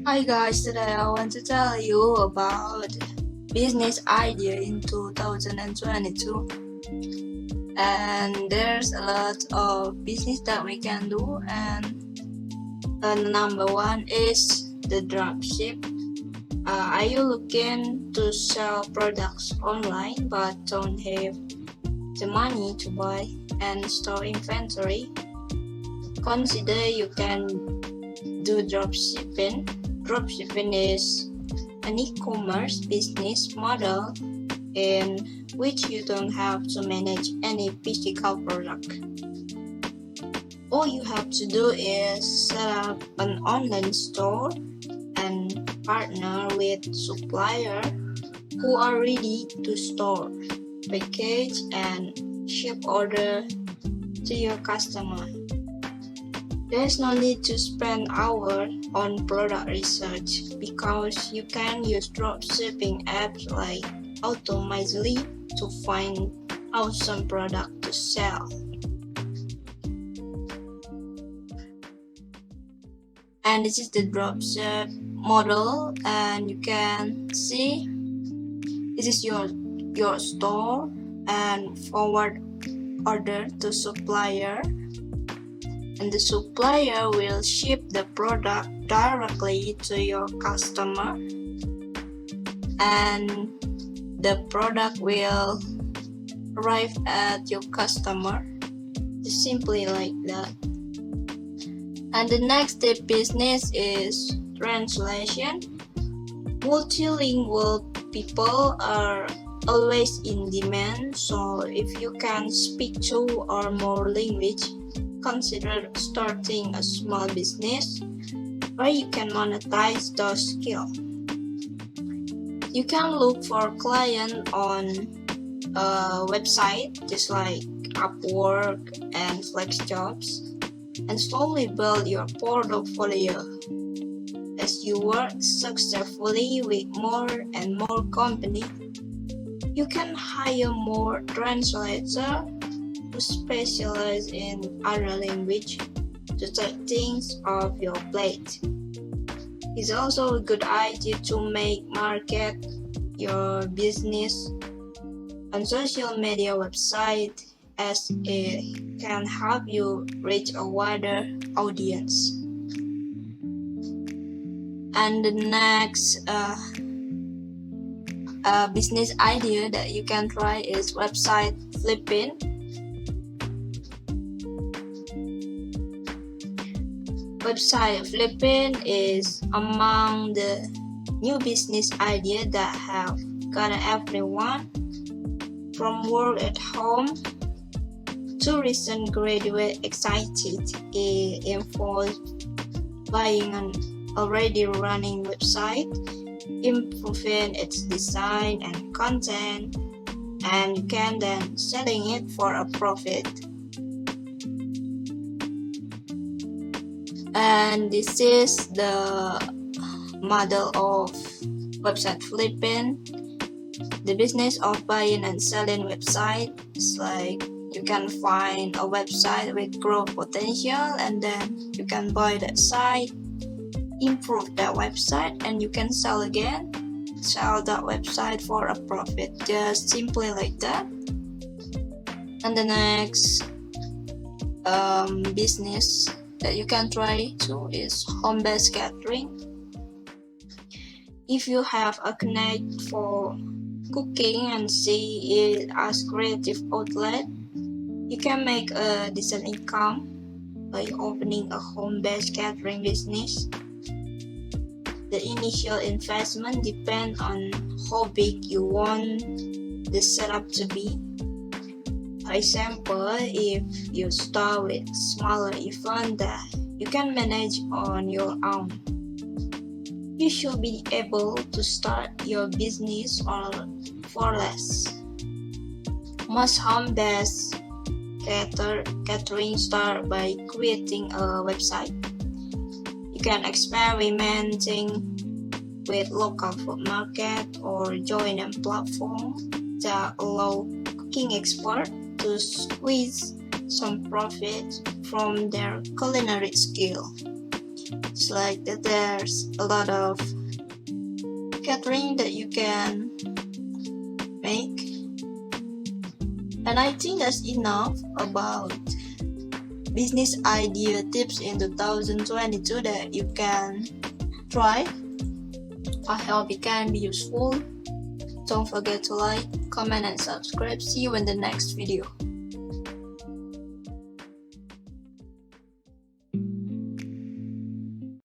Hi guys, today I want to tell you about business idea in 2022. And there's a lot of business that we can do, and number one is the dropship. Are you looking to sell products online but don't have the money to buy and store inventory? Consider you can do dropshipping. Dropshipping is an e-commerce business model in which you don't have to manage any physical product. All you have to do is set up an online store and partner with suppliers who are ready to store, package, and ship order to your customer. There's no need to spend hours on product research because you can use dropshipping apps like Automizely to find awesome product to sell. And this is the dropship model, and you can see this is your store and forward order to supplier, and the supplier will ship the product directly to your customer, and the product will arrive at your customer. Just simply like that. And the next step business is translation. Multilingual people are always in demand, so if you can speak two or more languages, consider starting a small business where you can monetize those skills. You can look for clients on a website just like Upwork and FlexJobs and slowly build your portfolio. As you work successfully with more and more companies, you can hire more translators who specialize in other language to take things off your plate. It's also a good idea to market your business on social media website, as it can help you reach a wider audience. And the next business idea that you can try is website flipping. Website flipping is among the new business ideas that have gotten everyone from work at home to recent graduates excited. It involves buying an already running website, improving its design and content, and you can then selling it for a profit. And this is the model of website flipping. The business of buying and selling websites, like you can find a website with growth potential, and then you can buy that site, improve that website, and you can sell again, sell that website for a profit, just simply like that. And the next business that you can try too is home-based catering. If you have a knack for cooking and see it as creative outlet, you can make a decent income by opening a home-based catering business. The initial investment depends on how big you want the setup to be. For example, if you start with smaller events that you can manage on your own, you should be able to start your business for less. Most home-based catering start by creating a website. You can experimenting with local food market or join a platform that allow cooking experts to squeeze some profit from their culinary skill. It's like that there's a lot of catering that you can make, and I think that's enough about business idea tips in 2022 that you can try. I hope it can be useful. Don't forget to like, comment and subscribe. See you in the next video.